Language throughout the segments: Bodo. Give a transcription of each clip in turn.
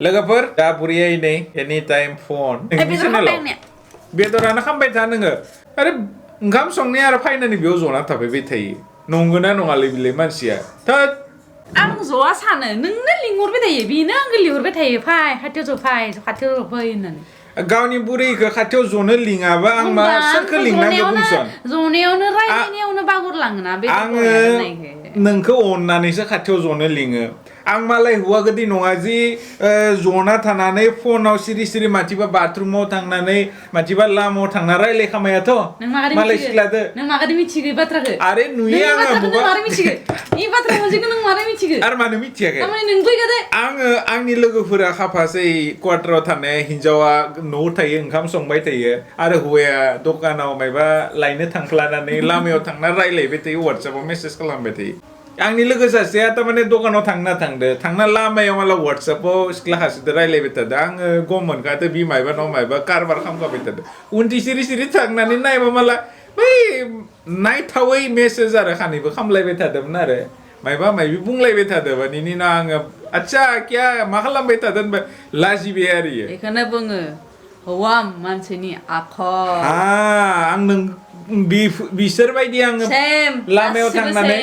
लोगोफोर दा बुरिया नै एनी टाइम फोन बेदरानो खामबाय था नोङो आरो ओंखाम संनाया आरो फायनानै बेयाव जना थाबाय थायो नंगौना नङालै बिलाय मानसिया थोद आं ज'आ सानो नोंनो लिंहरबाय थायो बेनो आंखौ लिंहरबाय थायो फाय खाथियाव ज' फाय खाथियाव ज' फै होननानै गावनि बुरैखौ खाथियाव जनो लिङाबा आं मा सोरखौ लिंनांगौ बुंसन जनायावनो रायलायनायावनो बागुरलाङोना बे आङो नोंखौ अननानैसो खाथियाव जनो लिङो आं मालाय हौवा गोदै नङा जि जना थानानै फनाव सिरि सिरि मानसिबा बाथरुमाव थांनानै मानसिबा लामायाव थांना रायलाय खामायाथ' मालाय सिख्लादो नों मागादि मिथिगौ बाथ्राखौ आरे नुयो आङो नों मारै मिथिगौ ई बाथ्रा मोनसेखौ नों मारै मिथिगौ आरो मानो मिथियाखै थारमाने नों फैगादे आङो आंनि लोगोफोरा खाफासै क्वार्टाराव थानाय हिनजावा न'आव थायो ओंखाम संबाय थायो आरो हौवाया दखानाव मायबा लायनो थांफ्लानानै लामायाव थांना रायलायबाय थायो WhatsAppआव मेसेज खालामबाय थायो आंनि लोगो सासेया थारमाने दखानाव थांना लामायाव माला WhatsAppआव सिख्ला हासिदो रायलायबाय थादों आङो गम मोनखादो बि मायबा न मायबा कारबार खालामगाबाय थादों उनथि सिरि सिरि थांनानै नायबा माला बै नायथावै मेसेज आरो खानैबो खामलायबाय थादोंमोन आरो मायबा मायबि बुंलायबाय थादोंमोन बेनि उनाव आङो आच्छा क्या मा खालामबाय थादों होनबा लाजिबाय आरो बेखौनो बुङो हौवा मानसिनि आखल आं नों बिसोर बायदि आङो लामायाव थांनानै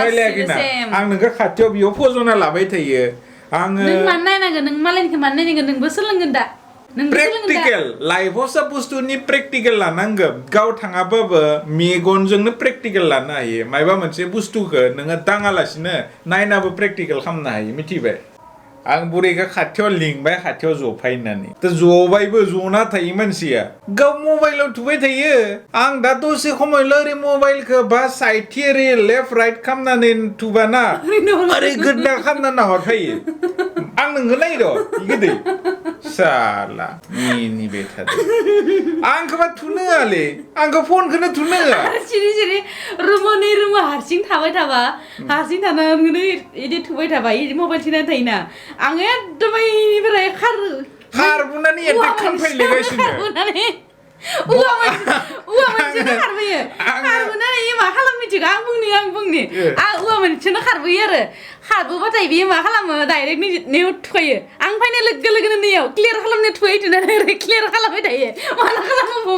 रायलायाखैना आं नोंखौ खाथियाव बेयाव फजना लाबाय थायो आङो नों मानो नायनांगोन नों मालायनिखौ मानो नायनांगोन नोंबो सोलोंगोन दा प्रेक्टिकेल लाइफआव सब बुस्थुनि प्रेक्टिकेल लानांगोन गाव थाङाबाबो मेगनजोंनो प्रेक्टिकेल लानो हायो मायबा मोनसे बुस्थुखौ नोङो दाङालासिनो नायनाबो प्रेक्टिकेल खालामनो हायो मिथिबाय आं बुरैखौ खाथियाव लिंबाय खाथियाव जफाय होननानै जबायबो जना थायो मानसिया गाव मबाइलाव थुबाय थायो आं दा दसे खमायल' ओरै मबाइलखौ बा साइडथि ओरै लेफ्ट राइट खालामनानै थुबाना ओरै गोदना खालामना हरफायो आं नोंखौ नायद' गोदै साला मिनिबाय थादों आंखौबा थुनो होआलै आंखौ फनखौनो थुनो होआ सिरि सिरि रुमाव हारसिं थाबाय थाबा हारसिं थानानै इदि थुबाय थाबा इदि मबाइल थुनानै थायोना आं एकदम इनिफ्राय खारबोनानै एटेक खालामफैलायगासिनो औवा मोनसेनो खारबोयो खारबोनानै मा खालाम मिथिगौ आं बुंनि औवा मोनसेनो खारबोयो आरो खारबोबाथाय बेयो मा खालामो डाइरेक्ट नैयाव थुखायो आं फैनाय लोगो लोगोनो नैयाव क्लियार खालामनो थुनानै ओरै क्लियार खालामबाय थायो मानो खालामो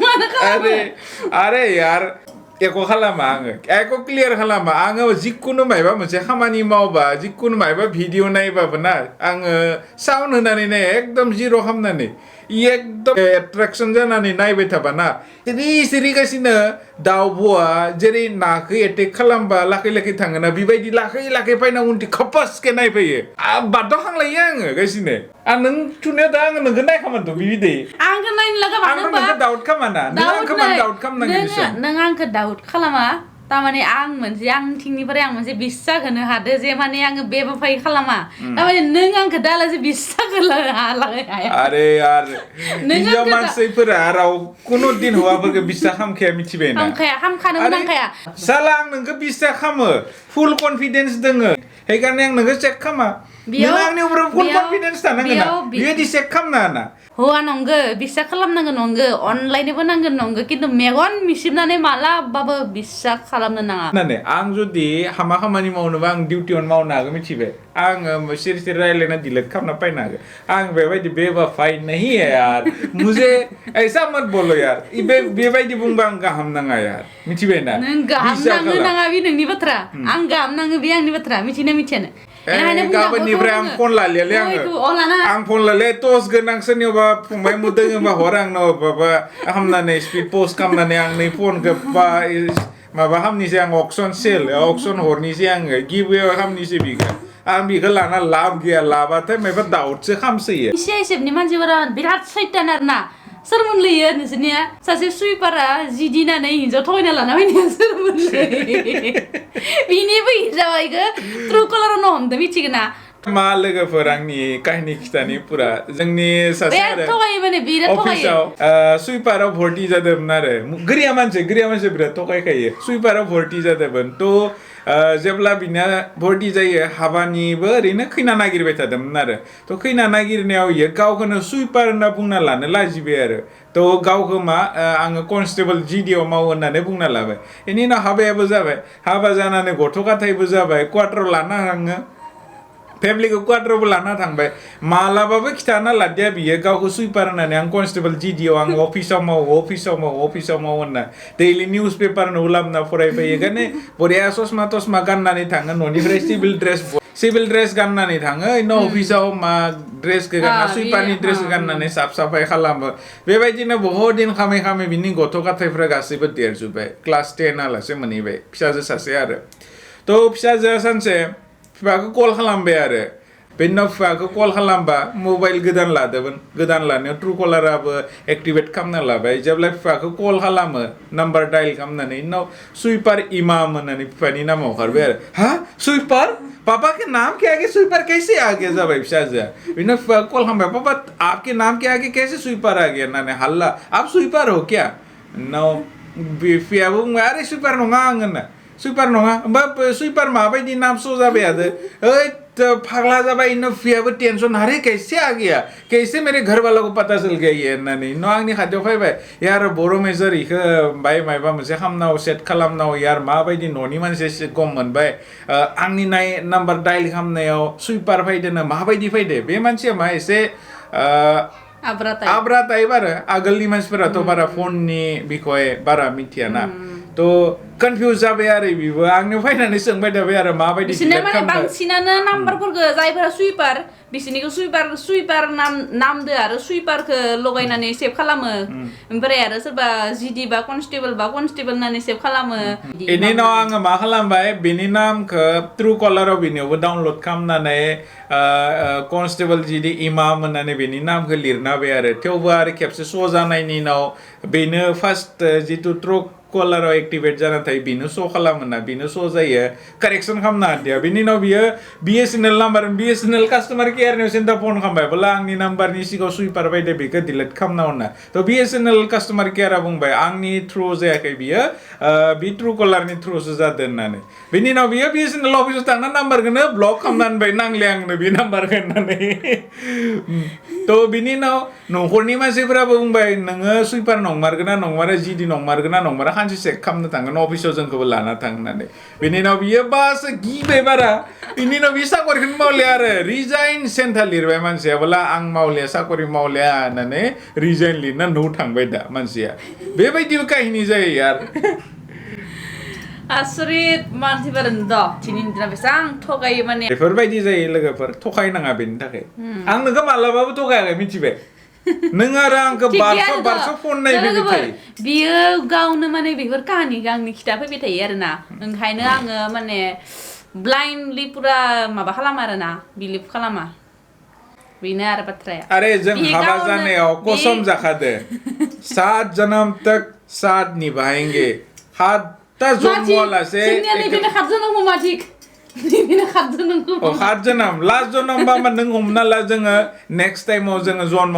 मानो खालामो आरे यार एको खालामा आङो एको क्लियार खालामा आङो जिखुनु मायबा मोनसे खामानि मावबा जिखुनु मायबा भिडिअ नायबाबो ना आङो साउन्ड होनानै एकदम जिर' खालामनानै एकदम एट्रेक्सन जानानै नायबाय थाबाना सिरिगासिनो दाउब'आ जेरै नाखौ एटेक खालामबा लाखै लाखै थाङोना बेबायदि लाखै फैना उनथि खपासके नायफैयो बादाव खांलायो आङो गासिनो नों थुनायाव दा आङो नोंखौ नायखामानथ' बिबायदि आंखौ नायनो लागा मानो होनबा नोंखौ दाउट खालामाना नों आंखौ मानो दाउट खालामनांगोन नों आंखौ दाउट खालामा तारमाने आंथिंनिफ्राय आं मोनसे बिस्सास होनो हादो जे माने आङो बेबाफाय खालामा तारमाने नों आंखौ दालासे बिस्सास होनो हाया आरे यार हिनजाव मानसिफोरा राव कुनु दिन हौवाफोरखौ बिस्सास खालामखाया मिथिबायना हामखानोबो नांखाया साला आं नोंखौ बिस्सास खालामो फुल कनफिडेन्स दोङो हेखारने आं नोंखौ चेक खालामा नों आंनि उनाव फुल कनफिडेन्स थानांगोन ना बेबायदि चेक खालामनो ना हौवा नंगो बिस्सास खालामनांगौ नंगो अनलायनोबो नांगोन नंगो खिन्थु मेगन मिसिबनानै मालाबाबो बिस्सास खालामनो नाङा आं जुदि हामा खामानि मावनोबा आं डिउटियावनो मावनो हागोन मिथिबाय आङो सिरि सिरि रायलायना डिलेट खालामना पाइनो हागोन आं बेबायदि बेवफाइ नहीं है यार मुझे ऐसा मत बोलो यार बेबायदि बुंबा आं गाहाम नाङा यार मिथिबायना नों गाहाम नाङो नाङा बे नोंनि बाथ्रा आं गाहाम नाङो बे आंनि बाथ्रा मिथिना मिथियानो गाबोननिफ्राय आं फन लालियालै आं फन लालिया टस गोनां सोरनियावबा फंबाय मुदों होनबा हर आंनाव माबा खालामनानै स्पिड पस्ट खालामनानै आंनि फनखौ माबा खालामनोसै आं अक्सन हरनोसै आङो गिवे खालामनोसै बिखौ आं बिखौ लाना लाब गैया लाबाथाय माबा दाउटसो खामसोयो इसे हिसेबनि मानसिफोरा बिराद सैतान आरोना सोर मोनलायो नोंसोरनिया सासे सुइपारा जि दिनानै हिन्जाव थगायना लाना फैनाया सोर मोनलायो बिनिबो हिन्जावा इखौ ट्रु कलारावनो हमदों मिथिगोना मा लोगोफोर आंनि काहिनि खिथानि पुरा जोंनि सासे अफिसाव सुइपाराव भर्ति जादोंमोन आरो गोरिया मानसि बिराद थगायखायो सुइपाराव भर्ति जादोंमोन थ' जेब्ला बिना भर्ति जायो हाबानिबो ओरैनो खैना नागिरबाय थादोंमोन आरो थ' खैना नागिरनायाव इयो गावखौनो सुइपार होनना बुंना लानो लाजिबाय आरो थ' गावखौ आङो कनस्टेबल जिडियाव मावो होननानै बुंना लाबाय बेनि उनाव हाबायाबो जाबाय हाबा जानानै गथ' गथायबो जाबाय क्वार्टाराव लाना थाङो फेमिलिखौ क्वार्टारावबो लाना थांबाय मालाबाबो खिथाना लादिया बियो गावखौ सुइपार होननानै आं कनस्टेबल जिडिअ आं अफिसाव मावो होनना दैलि निउस पेपार उलामना फरायफैयो गाने बरिया ससमा तसमा गाननानै थाङो न'निफ्राय सिभिल ड्रेस गाननानै थाङो इनो अफिसाव मा ड्रेसखौ गानना सुइपारनि ड्रेसखौ गाननानै साफ साफाय खालामो बेबायदिनो बहुत दिन खामै बिनि गथ' गथायफ्रा गासैबो देरजोब्बाय क्लास 10 आलासे मोनहैबाय फिसाजो सासे आरो थ' फिसाजोआ सानसे बिफाखौ कल खालामबाय आरो बेनि उनाव बिफाखौ कल खालामबा मबाइल गोदान लादोंमोन गोदान लानायाव ट्रु कलाराबो एक्टिभेट खालामना लाबाय जेब्ला बिफाखौ कल खालामो नाम्बार डायल खालामनानै उनाव सुइपार इमाम होननानै बिफानि नामाव ओंखारबाय आरो हा सुइपार पापा के नाम के आगे स्वीपर कैसे आ गया जाबाय फिसाजोआ बिनो कल खालामबाय पापा आपके नाम के आगे कैसे स्वीपर आ गया होननानै हल्ला आप स्वीपर हो क्या उनाव बिफायाबो बुंबाय अरे स्वीपर नङा आं होनना स्वीपर नङा होमबा स्वीपर माबायदि नाम स' जाबाय आरो ओइ फागला जाबाय इनो फियाबो टेंशन अरे कैसे आ गया कैसे मेरे घर वालों को पता चल गया ये होननानै न आंनि खाथियाव फैबाय यार बर' मेजर इखो बाय मायबा मोनसे खालामनाव सेट खालामनाव यार माबायदि न'नि मानसि गम मोनबाय आंनि नाम्बार डायल खालामनायाव सुइपार फैदोंनो माबायदि फैदो बे मानसिया मा एसे आब्रा टाइप आरो आगोलनि मानसिफोराथ' बारा फननि बिखय बारा मिथियाना तो कन्फ्यूज जाबाय आरो बिबो आंनो फैनानै सोंबाय थाबाय आरो माबायदि बिसोरना माने बांसिनानो नाम्बारफोरखौ जायफोरा सुइपार बिसोरनिखौ सुइपार नामदो आरो सुइपारखौ लगायनानै सेभ खालामो ओमफ्राय आरो सोरबा जिडि बा कनस्टेबल होननानै सेभ खालामो बेनि उनाव आङो मा खालामबाय बेनि नामखौ ट्रु कलाराव बिनियावबो डाउनलड खालामनानै कनस्टेबल जिडि इमाम होननानै बेनि नामखौ लिरना होबाय आरो थेवबो आरो खेबसे श' जानायनि उनाव बेनो फार्स्ट जिथु ट्रु कलाराव एक्टिभेट जाना थायो बेनो श' खालामोना बेनो श' जायो कारेक्सन खालामना होदिया बिनि उनाव बियो BSNL नाम्बार BSNL कास्टमार केयारनियाव सिन्था फन खालामबाय बोला आंनि नाम्बारनि सिगाङाव सुइपार बायदो बेखौ डिलिट खालामना होनना थ' BSNL कास्टमार केयारा बुंबाय आंनि थ्रु जायाखै बियो बि ट्रु कलारनि थ्रुसो जादों होननानै बिनि उनाव बियो BSNL अफिसाव थांना नाम्बारखौनो ब्लक खालामना होनबाय नांले आंनो बे नाम्बारखौ होननानै थ' बिनि उनाव न'खरनि मानसिफोराबो बुंबाय नोङो सुइपार नंमारगोना नंमारा जिडि नंमारगोना नंमारा खानसे चेक खालामनो थांगोन अफिसाव जोंखौबो लाना थां होननानै बिनि उनाव बियो बास गिबाय बारा बिनि उनाव बियो साकरिखौनो मावलिया आरो रिजाइन सेन्टार लिरबाय मानसिया बोला आं मावलिया साकरि मावलिया होननानै रिजाइन लिरना न'आव थांबाय दा मानसिया बेबायदिबो काहिनि जायो यार आसरित मानसिफोरानो द दिनैनि दिनाव बेसेबां थगायो माने बेफोरबायदि जायो लोगोफोर थगायनाङा बेनि थाखाय आं नोंखौ मालाबाबो थगायाखै मिथिबाय नों आरो आंखौ बारस' फन नायफैबाय थायो बियो गावनो माने बेफोर काहानिखौ आंनि खिथाफैबाय थायो आरोना ओंखायनो आङो माने ब्लाइन्डलि पुरा माबा खालामा आरोना बिलिभ खालामा बेनो आरो बाथ्राया अरे जों हाबा जानायाव कसम जाखादो 7 जन्म तक साथ निभाएंगे हाता जन्मलासे जोंनिया 7 जन्म माथिक बिदिनो 7 जन्म लास्ट जन्मबा नों हमना ला जोङो नेक्स्ट टाइमाव जोङो जन्म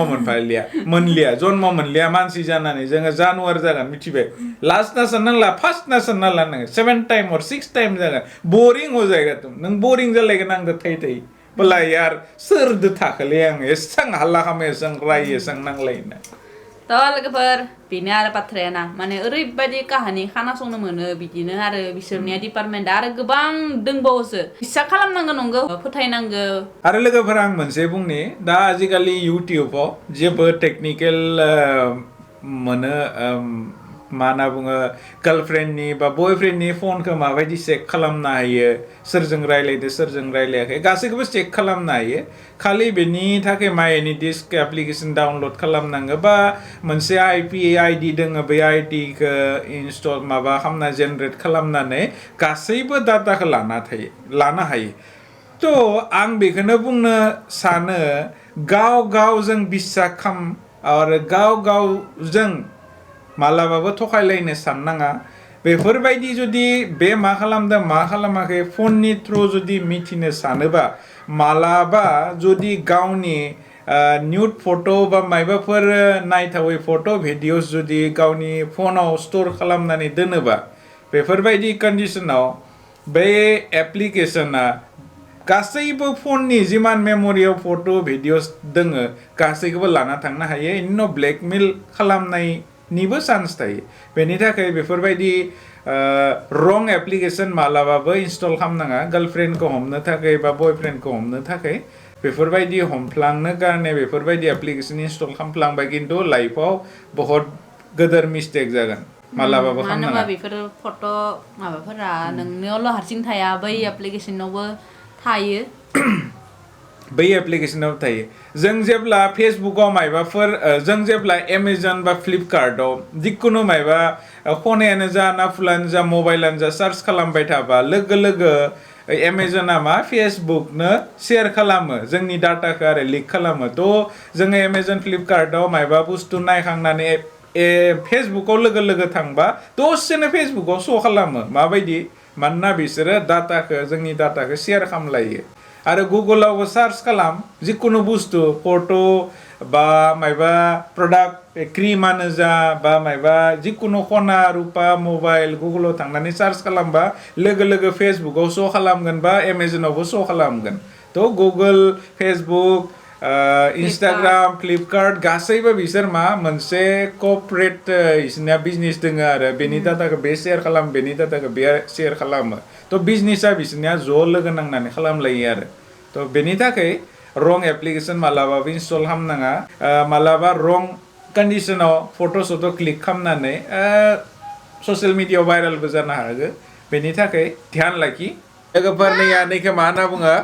मोनलिया जन्म मोनलिया मानसि जानानै जोङो जानुवार जागोन मिथिबाय लास्ट ना साननांला फार्स्ट ना साननांला नोङो 7 टाइम और 6 टाइम जागोन बोरिं हो जाएगा तुम नों बोरिं जालायगोन आंदो थाई बोला यार सोरदो थाखोलै आं एसां हल्ला खालामो एसां रायो एसां नांलायनो थ' लोगोफोर बेनो आरो बाथ्राया ना माने ओरैबायदि काहानि खोनासंनो मोनो बिदिनो आरो बिसोरनिया डिपार्टमेन्ट आरो गोबां दंबावोसो বিশ্বাস खालामनांगौ नंगौ फोथायनांगौ आरो लोगोफोर आं मोनसे बुंनि दा आजिखालि इउटिउबाव जेबो टेकनिकेल मोनो मा होनना बुङो गार्लफ्रेन्डनि बा बयफ्रेन्डनि फनखौ माबायदि चेक खालामनो हायो सोरजों रायलायदो सोरजों रायलायाखै गासैखौबो चेक खालामनो हायो खालि बेनि थाखाय माइनि डिस्क एप्लिकेसन डाउनलड खालामनांगौ बा मोनसे IP ID दोङो बे IDखौ इनस्टल माबा खालामना जेनेरेट खालामनानै गासैबो डाटाखौ लानो हायो थ' आं बेखौनो बुंनो सानो गावजों বিশ্বাস खाम आरो गावजों मालाबाबो थगायलायनो साननाङा बेफोरबायदि जुदि बे मा खालामदों मा खालामाखै फननि थ्रु जुदि मिथिनो सानोबा मालाबा जुदि गावनि न्यूड फट' बा मायबाफोर नायथावै फट' भिडिअस जुदि गावनि फनाव स्टोर खालामनानै दोनोबा बेफोरबायदि कन्डिशनाव बे एप्लिकेशना गासैबो फननि जिमान मेम'रियाव फट' भिडिअस दोङो गासैखौबो लाना थांनो हायो इनि उनाव ब्लेकमेल खालामनाय निबो चान्स थायो बेनि थाखाय बेफोरबायदि रं एप्लिकेसन मालाबाबो इनस्टल खालामनाङा गार्लफ्रेन्डखौ हमनो थाखाय बा बयफ्रेन्डखौ हमनो थाखाय बेफोरबायदि हमफ्लांनो कारणे बेफोरबायदि एप्लिकेसन इनस्टल खालामफ्लांबाय खिन्थु लाइफआव बहुत गोदोर मिस्टेक जागोन मालाबाबो खालामनाङा मानोबा बेफोर फट' माबाफोरा नोंनियावल' हारसिं थाया बै एप्लिकेसनावबो थायो बै एप्लिकेसनाव थायो जों जेब्ला फेसबुकआव मायबाफोर जों जेब्ला एमाजन बा फ्लिपकार्टआव जिखुनु मायबा फनायानो जा ना फुलानो जा मबाइलानो जा सार्च खालामबाय थाबा लोगो लोगो एमाजना मा फेसबुकनो शेयार खालामो जोंनि डाटाखौ आरो लिक खालामो थ' जोङो एमाजन फ्लिपकार्टआव मायबा बुस्थु नायखांनानै फेसबुकआव लोगो लोगो थांबा दसेनो फेसबुकआव श' खालामो माबायदि मानोना बिसोरो डाटाखौ जोंनि डाटाखौ शेयार खालामलायो आरो गुगलावबो सार्च खालाम जिखुनु बुस्थु फट' बा मायबा प्रडाक्ट क्रिमानो जा बा मायबा जिखुनु खना रुपा मबाइल गुगलाव थांनानै सार्च खालामबा लोगो लोगो फेसबुकआव श' खालामगोन बा एमाजनावबो श' खालामगोन थ' गुगल फेसबुक इन्स्टाग्राम फ्लिपकार्ट गासैबो बिसोर मा मोनसे क'परेट बिसोरनिया बिजनेस दङ आरो बेनि डाटाखौ बे शेयार खालाम बेनि डाटाखौ बे शेयार खालामो थ' बिजनेसा बिसोरनिया ज' लोगो नांनानै खालामलायो आरो थ' बेनि थाखाय रं एप्लिकेसन मालाबाबो इनस्टल खालामनाङा मालाबा रं कन्डिसनाव फट' सट' क्लिक खालामनानै ससियेल मिडियायाव भाइरेलबो जानो हागौ बेनि थाखाय ध्यान लाखि लोगोफोरनि नैखौ मा होनना बुङो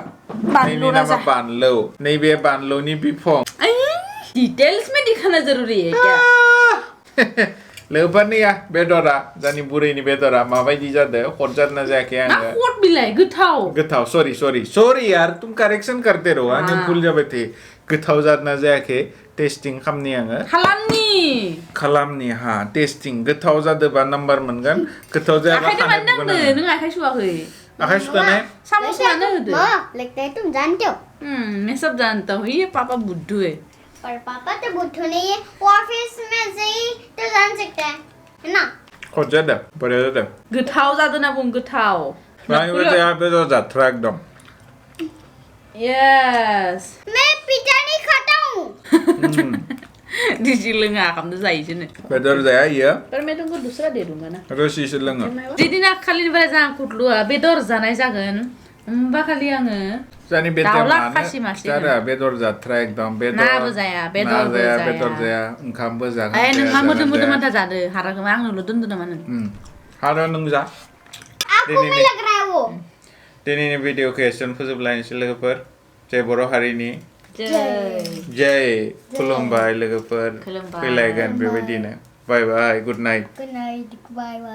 नैनि नामा बानलौ नैबे बानलौनि बिफं डिटेल्स में दिखाना जरूरी है क्या लोगोफोरनिया बेदरा जोंनि बुरैनि बेदरा माबायदि जादों हरजादना जायाखै आङो हट बिलाय गोथाव गोथाव सॉरी यार तुम करेक्शन करते रहो आंनि भुल जाबाय थायो गोथाव जादना जायाखै टेस्टिं खामनि आङो खालामनि हा टेस्टिं गोथाव जादोबा नाम्बार मोनगोन गोथाव जायाबा खानाय बुगोन नों आखाइ सुवाखै आखाइ सुखानाय सामस लाना होदो लगता है तुम जानते हो मैं सब जानता हूँ ये पापा बुद्धू है पर पापा तो बुद्धू नहीं है ऑफिस में से ही तो जान सकते हैं है ना हरजादों बोरै जादों गोथाव जादों ना बुं गोथाव मानिबा जाया बेदर जाथ्रा एकदम यस मैं पिज्जा नहीं खाता हूँ दिजी लोङा खामदो जायोसोनो बेदर जाया इयो पर मैं तुमको दूसरा दे दूंगा ना रोसिसो लोङो दिदिना खालिनिफ्राय जाहा खुदलुआ बेदर जानाय जागोन होमबा खालि आङो जानि बेदर दाउला मानो खासि मासे जारा बेदर जाथ्रा एकदम बेदर नाबो जाया बेदरबो जाया बेदर जाया ओंखामबो जागोन ए नों मा मोदोम मोदोम आन्था जादो हाराखौ आंनोल' दोनदो नामा नों हारा नों जा आपको भी लग रहा है वो दिनैनि भिडिअखौ एसेयावनो फोजोबलायनोसै लोगोफोर जय बर' हारिनि जय खुलुमबाय लोगोफोर फैलायगोन बेबायदिनो बाय बाय गुड नाइट गुड नाइट बाय बाय